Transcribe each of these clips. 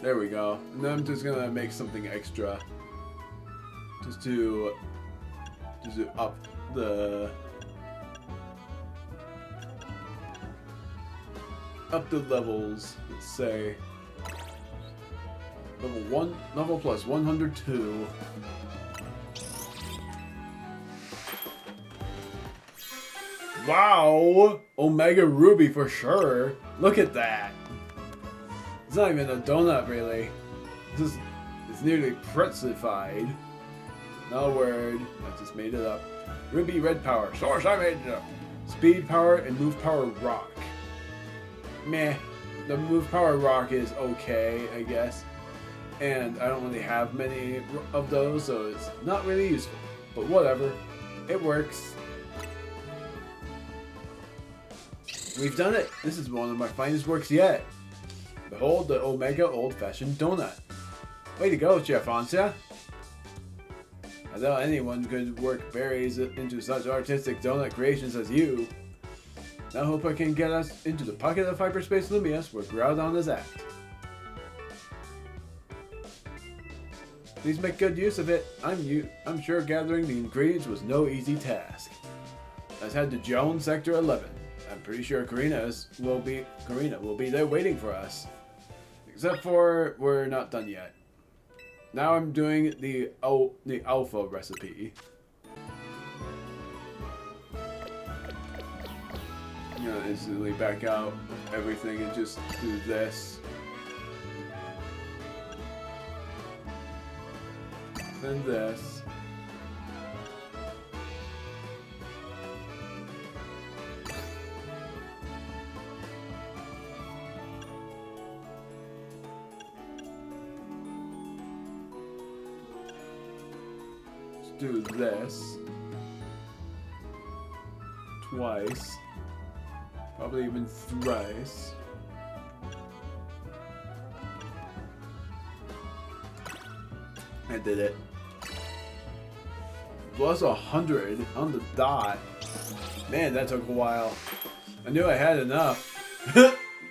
There we go. And then I'm just gonna make something extra. Just to up the levels. Let's say level plus 102. Wow! Omega Ruby for sure. Look at that. It's not even a donut, really. It's nearly pretzified. Not a word. I just made it up. Ruby Red Power. Source, I made it up. Speed Power and Move Power Rock. Meh. The Move Power Rock is okay, I guess. And I don't really have many of those, so it's not really useful. But whatever. It works. We've done it. This is one of my finest works yet. Behold the Omega Old-Fashioned Donut. Way to go, Chef Ansia. I doubt anyone could work berries into such artistic donut creations as you. Now hope I can get us into the pocket of hyperspace Lumias where Groudon is at. Please make good use of it. I'm sure gathering the ingredients was no easy task. Let's head to Jones Sector 11. I'm pretty sure Karina will be there waiting for us. Except for we're not done yet. Now I'm doing the alpha recipe. I'm gonna instantly back out everything and just do this. Then this. Do this twice, probably even thrice. I did it. Plus 100 on the dot. Man, that took a while. I knew I had enough.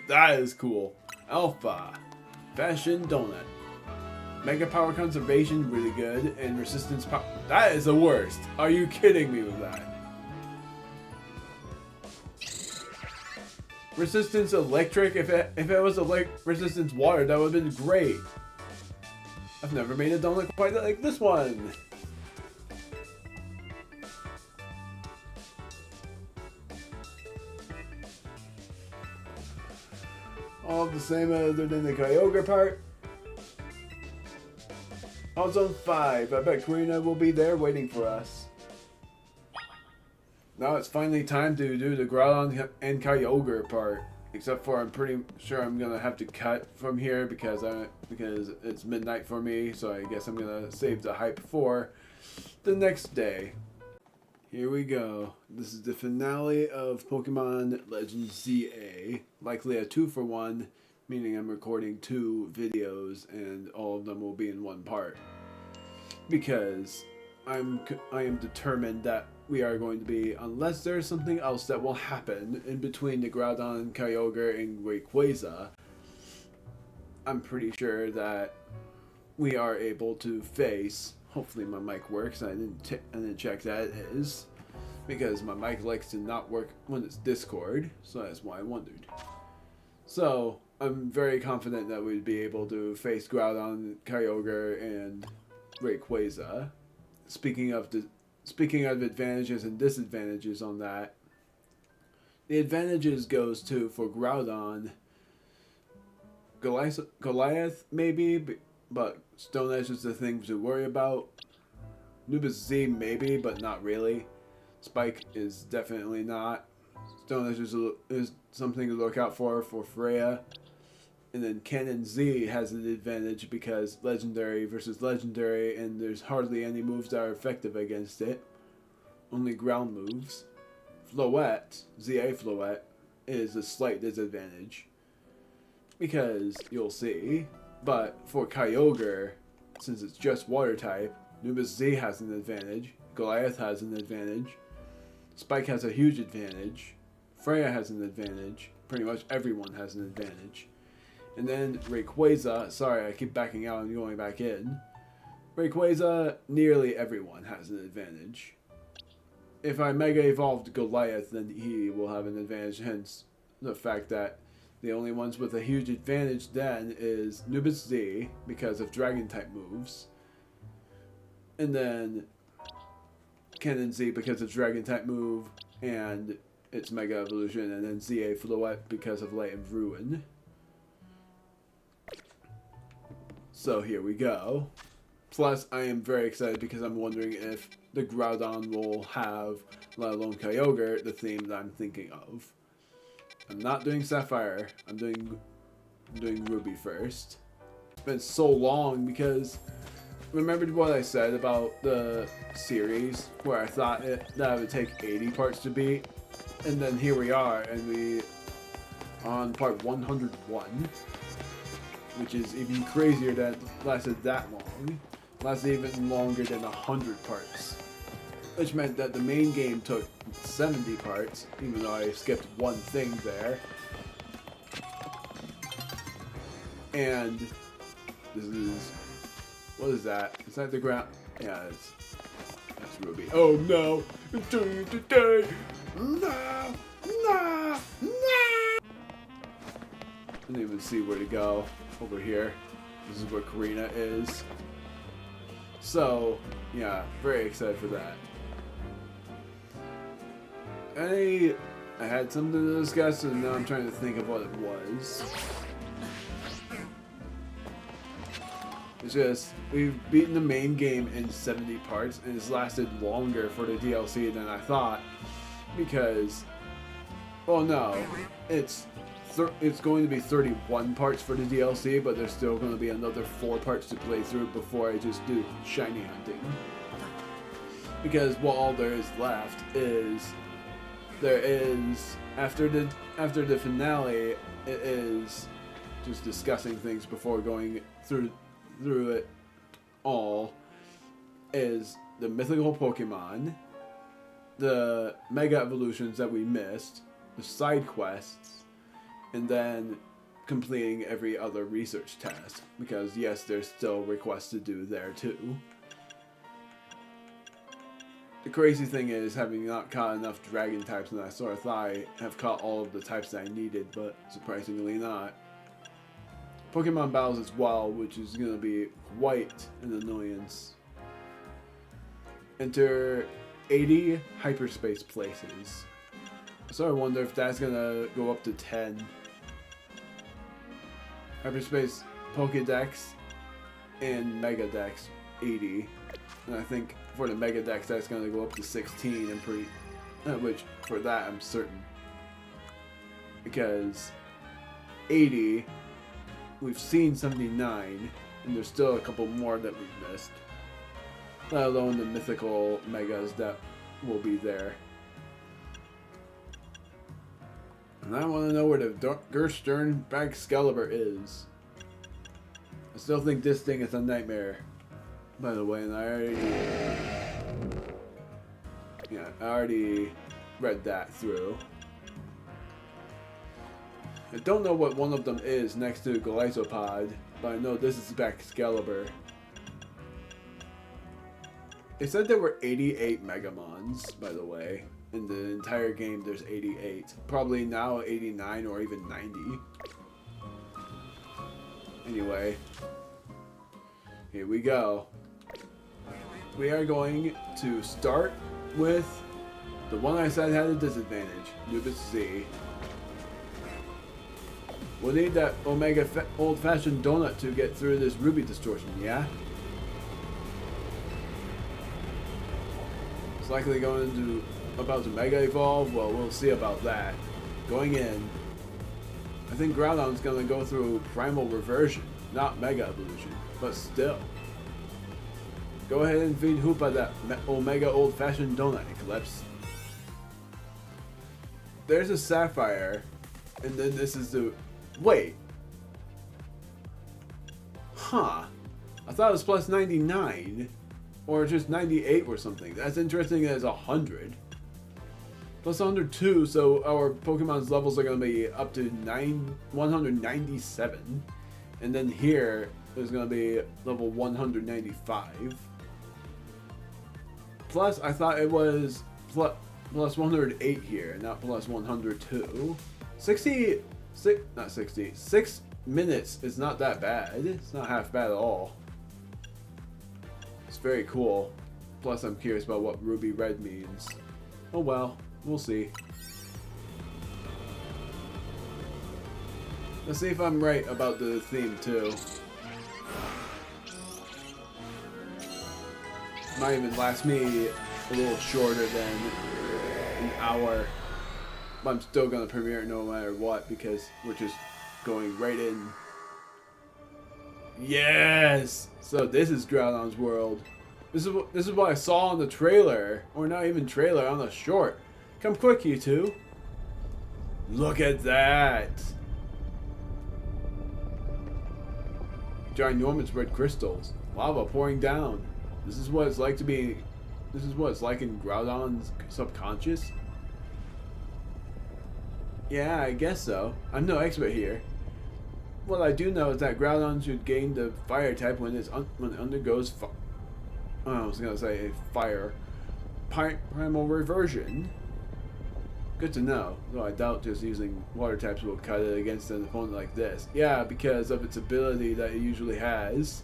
That is cool. Alpha Fashion Donut. Mega Power Conservation, really good, and Resistance Power. That is the worst. Are you kidding me with that? Resistance Electric, if it was Resistance Water, that would have been great. I've never made a donut quite like this one. All the same other than the Kyogre part. On Zone 5, I bet Karina will be there waiting for us. Now it's finally time to do the Groudon and Kyogre part. Except for I'm pretty sure I'm gonna have to cut from here because it's midnight for me, so I guess I'm gonna save the hype for the next day. Here we go. This is the finale of Pokemon Legends ZA. Likely a 2-for-1. Meaning I'm recording 2 videos and all of them will be in one part. Because I am determined that we are going to be, unless there's something else that will happen in between the Groudon, Kyogre, and Rayquaza, I'm pretty sure that we are able to face, hopefully my mic works, I didn't check that it is, because my mic likes to not work when it's Discord, so that's why I wondered. So, I'm very confident that we'd be able to face Groudon, Kyogre, and Rayquaza. Speaking of advantages and disadvantages on that, the advantages goes to, for Groudon, Goliath maybe, but Stone Edge is the thing to worry about. Nubis Z maybe, but not really. Spike is definitely not. Stone Edge is something to look out for Freya. And then Cannon Z has an advantage because Legendary versus Legendary, and there's hardly any moves that are effective against it. Only ground moves. Floette, ZA Floette, is a slight disadvantage. Because, you'll see, but for Kyogre, since it's just water type, Nubis Z has an advantage, Goliath has an advantage, Spike has a huge advantage, Freya has an advantage, pretty much everyone has an advantage. And then Rayquaza, sorry I keep backing out and going back in. Rayquaza, nearly everyone has an advantage. If I Mega Evolved Goliath, then he will have an advantage, hence the fact that the only ones with a huge advantage then is Nubis Z, because of Dragon-type moves. And then Cannon Z because of Dragon-type move, and its Mega Evolution, and then ZA Floette because of Light and Ruin. So here we go. Plus, I am very excited because I'm wondering if the Groudon will have, let alone Kyogre, the theme that I'm thinking of. I'm not doing Sapphire. I'm doing Ruby first. It's been so long because remembered what I said about the series where I thought that it would take 80 parts to beat, and then here we are, and we on part 101. Which is even crazier that it lasted that long. Lasted even longer than 100 parts. Which meant that the main game took 70 parts, even though I skipped one thing there. And this is... what is that? Is that the ground? Yeah, that's Ruby. Oh no! No! No! No! I didn't even see where to go. Over here. This is where Karina is. So, yeah, very excited for that. I had something to discuss, and now I'm trying to think of what it was. It's just, we've beaten the main game in 70 parts, and it's lasted longer for the DLC than I thought. Because, well, no, it's going to be 31 parts for the DLC, but there's still going to be another 4 parts to play through before I just do shiny hunting. Because what all there is left is after the finale, it is just discussing things before going through it all. Is the mythical Pokemon, the Mega Evolutions that we missed, the side quests, and then completing every other research task. Because yes, there's still requests to do there too. The crazy thing is, having not caught enough dragon types, and I sort of thought I have caught all of the types that I needed, but surprisingly not. Pokemon battles as well, which is going to be quite an annoyance. Enter 80 hyperspace places. So I wonder if that's going to go up to 10. Hyperspace Pokédex and Megadex 80. And I think for the Megadex that's going to go up to 16 and which for that I'm certain. Because 80, we've seen 79, and there's still a couple more that we've missed. Let alone the mythical Megas that will be there. And I want to know where the Gerstern Excalibur is. I still think this thing is a nightmare, by the way, and I already read that through. I don't know what one of them is next to Glycopod, but I know this is Excalibur. They said there were 88 Megamons, by the way. In the entire game, there's 88. Probably now 89 or even 90. Anyway, here we go. We are going to start with the one I said had a disadvantage, Nubis Z. We'll need that Omega old-fashioned donut to get through this Ruby distortion, yeah? It's likely about to Mega Evolve. Well, we'll see about that. Going in, I think Groudon's gonna go through Primal Reversion, not Mega Evolution, but still. Go ahead and feed Hoopa that Omega old-fashioned donut, Eclipse. There's a Sapphire, and then this is the... Wait. Huh. I thought it was plus 99. Or just 98 or something. That's interesting as 100. Plus 102, so our Pokemon's levels are going to be up to 197. And then here is going to be level 195. Plus, I thought it was plus 108 here, not plus 102. 6 minutes is not that bad. It's not half bad at all. It's very cool. Plus, I'm curious about what Ruby Red means. Oh well, we'll see. Let's see if I'm right about the theme too. Might even last me a little shorter than an hour. But I'm still gonna premiere it no matter what because we're just going right in. Yes! So this is Groudon's world. This is what I saw on the trailer. Or not even trailer, on the short. Come quick, you two. Look at that! Ginormous red crystals. Lava pouring down. This is what it's like to be... This is what it's like in Groudon's subconscious? Yeah, I guess so. I'm no expert here. What I do know is that Groudon should gain the fire type when it undergoes I was gonna say fire primal reversion. Good to know, though I doubt just using water types will cut it against an opponent like this. Yeah, because of its ability that it usually has.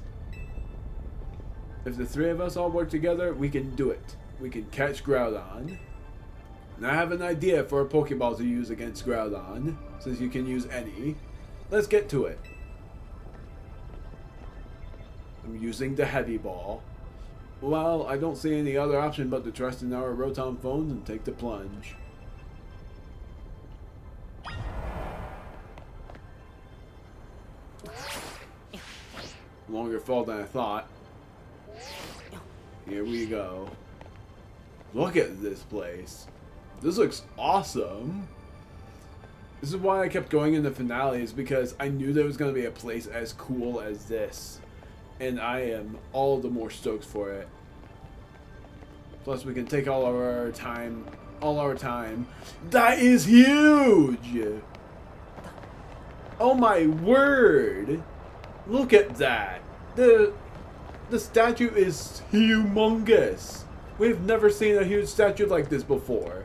If the three of us all work together, we can do it. We can catch Groudon. And I have an idea for a Pokeball to use against Groudon, since you can use any. Let's get to it. I'm using the Heavy Ball. Well, I don't see any other option but to trust in our Rotom phones and take the plunge. Longer fall than I thought. Here we go. Look at this place. This looks awesome. This is why I kept going in the finales, because I knew there was going to be a place as cool as this. And I am all the more stoked for it. Plus we can take all our time. That is huge! Oh my word! Look at that! The statue is humongous! We've never seen a huge statue like this before.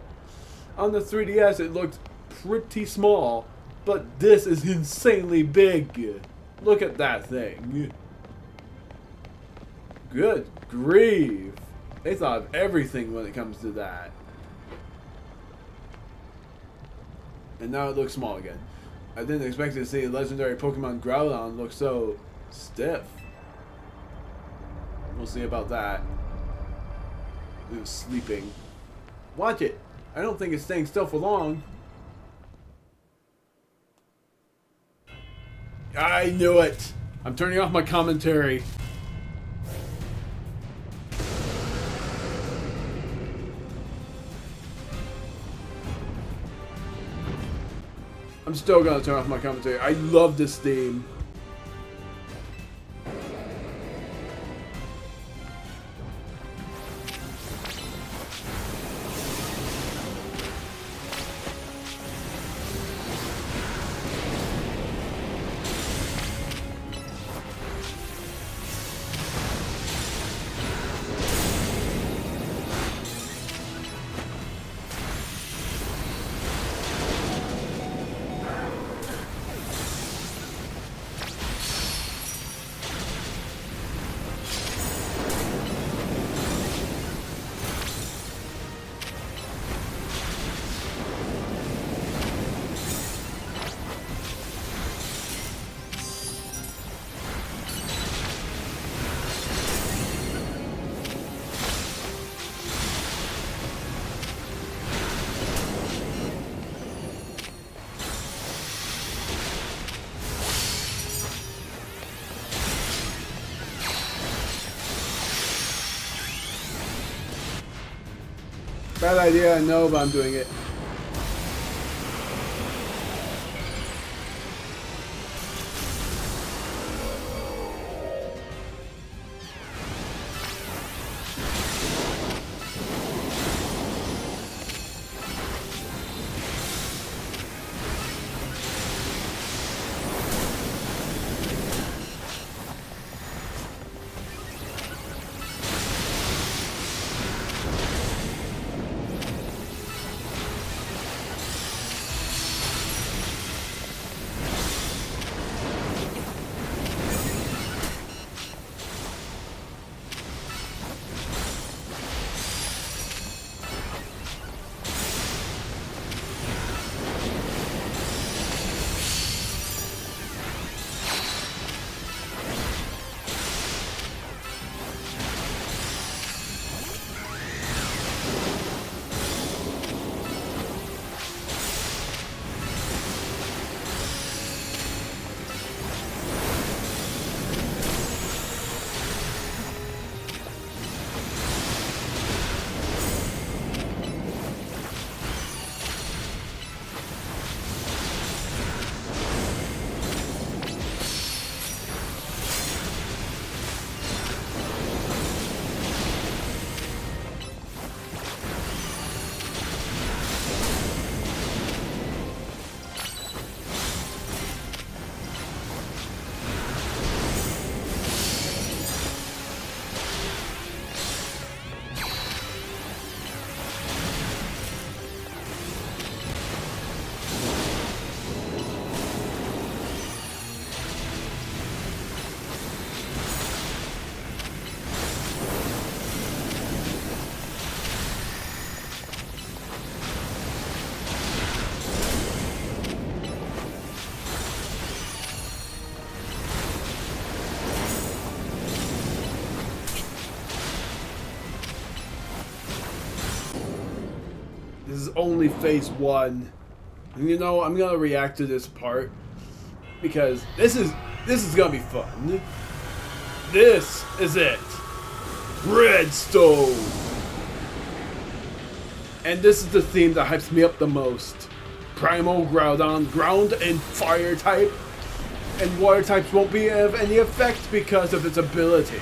On the 3DS it looked pretty small, but this is insanely big. Look at that thing. Good grief. They thought of everything when it comes to that. And now it looks small again. I didn't expect to see legendary Pokemon Groudon look so stiff. We'll see about that. It was sleeping. Watch it. I don't think it's staying still for long. I knew it. I'm turning off my commentary. I'm still gonna turn off my commentary. I love this theme. Bad idea, I know, but I'm doing it. is only phase 1. And you know, I'm gonna react to this part because this is gonna be fun. This is it. Redstone. And this is the theme that hypes me up the most. Primal Groudon, ground and fire type. And water types won't be of any effect because of its ability.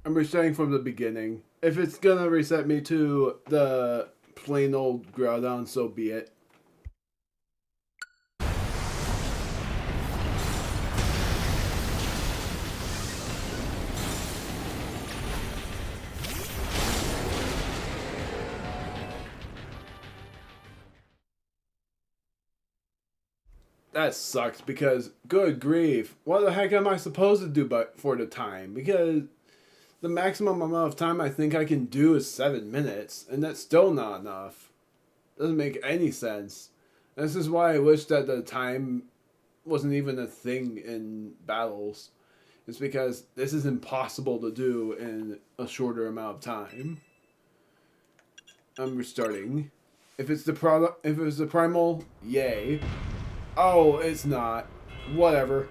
I'm restarting from the beginning. If it's gonna reset me to the plain old Groudon, so be it. That sucks because, good grief, what the heck am I supposed to do but for the time? Because the maximum amount of time I think I can do is 7 minutes, and that's still not enough. Doesn't make any sense. This is why I wish that the time wasn't even a thing in battles. It's because this is impossible to do in a shorter amount of time. I'm restarting. If it's the primal, yay. Oh, it's not. Whatever.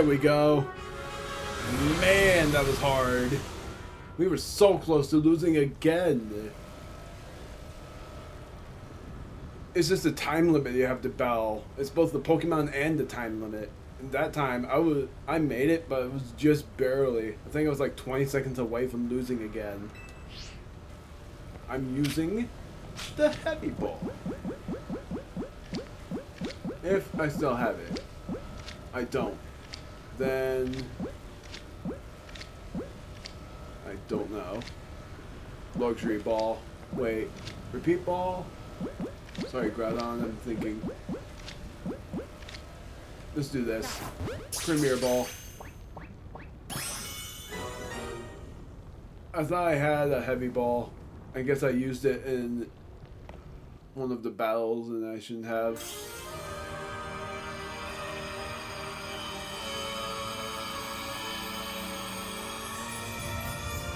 There we go. Man, that was hard. We were so close to losing again. It's just the time limit you have to battle. It's both the Pokemon and the time limit. And that time, I made it, but it was just barely. I think I was like 20 seconds away from losing again. I'm using the Heavy Ball. If I still have it. I don't. Then I don't know. Luxury Ball. Wait. Repeat Ball? Sorry, Groudon, I'm thinking. Let's do this. Premier Ball. I thought I had a Heavy Ball. I guess I used it in one of the battles and I shouldn't have.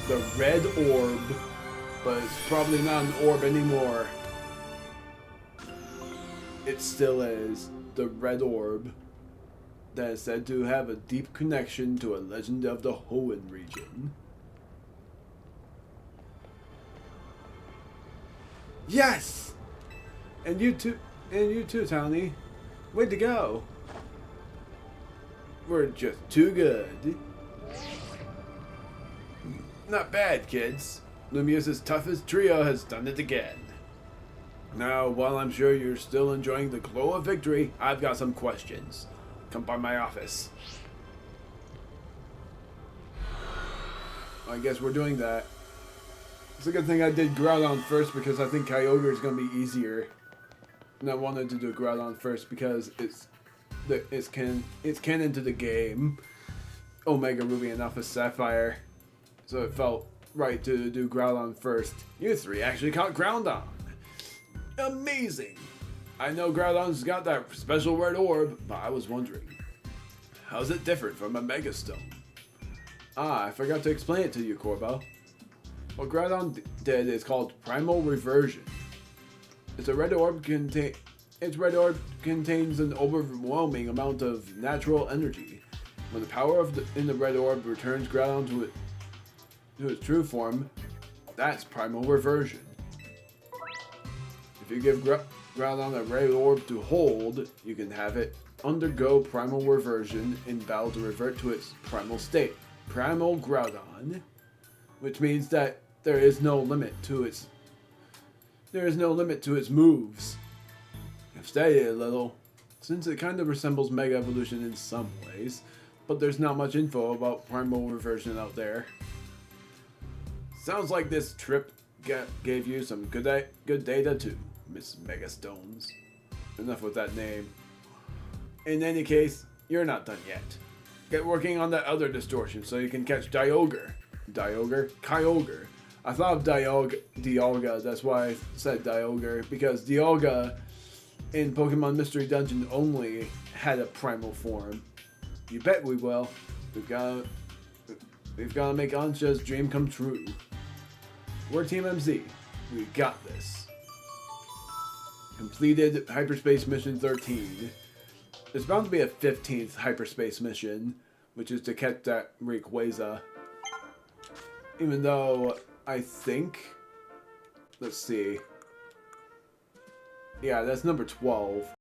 The red orb, but it's probably not an orb anymore. It still is the red orb that is said to have a deep connection to a legend of the Hoenn region. Yes! And you too, Tony. Way to go. We're just too good. Not bad, kids. Lumia's toughest trio has done it again. Now, while I'm sure you're still enjoying the glow of victory, I've got some questions. Come by my office. I guess we're doing that. It's a good thing I did Groudon first because I think Kyogre is going to be easier. And I wanted to do Groudon first because it's canon to the game. Omega Ruby and Alpha Sapphire. So it felt right to do Groudon first. You three actually caught Groudon. Amazing! I know Groudon's got that special red orb, but I was wondering, how's it different from a Mega Stone? Ah, I forgot to explain it to you, Corbo. What Groudon did is called Primal Reversion. Its red orb contains an overwhelming amount of natural energy. When the power in the red orb returns Groudon to its true form, that's Primal Reversion. If you give Groudon a red orb to hold, you can have it undergo Primal Reversion in battle to revert to its primal state, Primal Groudon, which means that there is no limit to its moves. I've studied it a little, since it kind of resembles Mega Evolution in some ways, but there's not much info about Primal Reversion out there. Sounds like this trip gave you some good data too, Miss Megastones. Enough with that name. In any case, you're not done yet. Get working on that other distortion so you can catch Dialga. Kyogre. I thought of Dialga, that's why I said Dialga, because Dialga in Pokemon Mystery Dungeon only had a primal form. You bet we will. We've got to make Ansha's dream come true. We're Team MZ. We got this. Completed Hyperspace Mission 13. There's bound to be a 15th Hyperspace Mission, which is to catch that Rayquaza. Even though I think... Let's see. Yeah, that's number 12.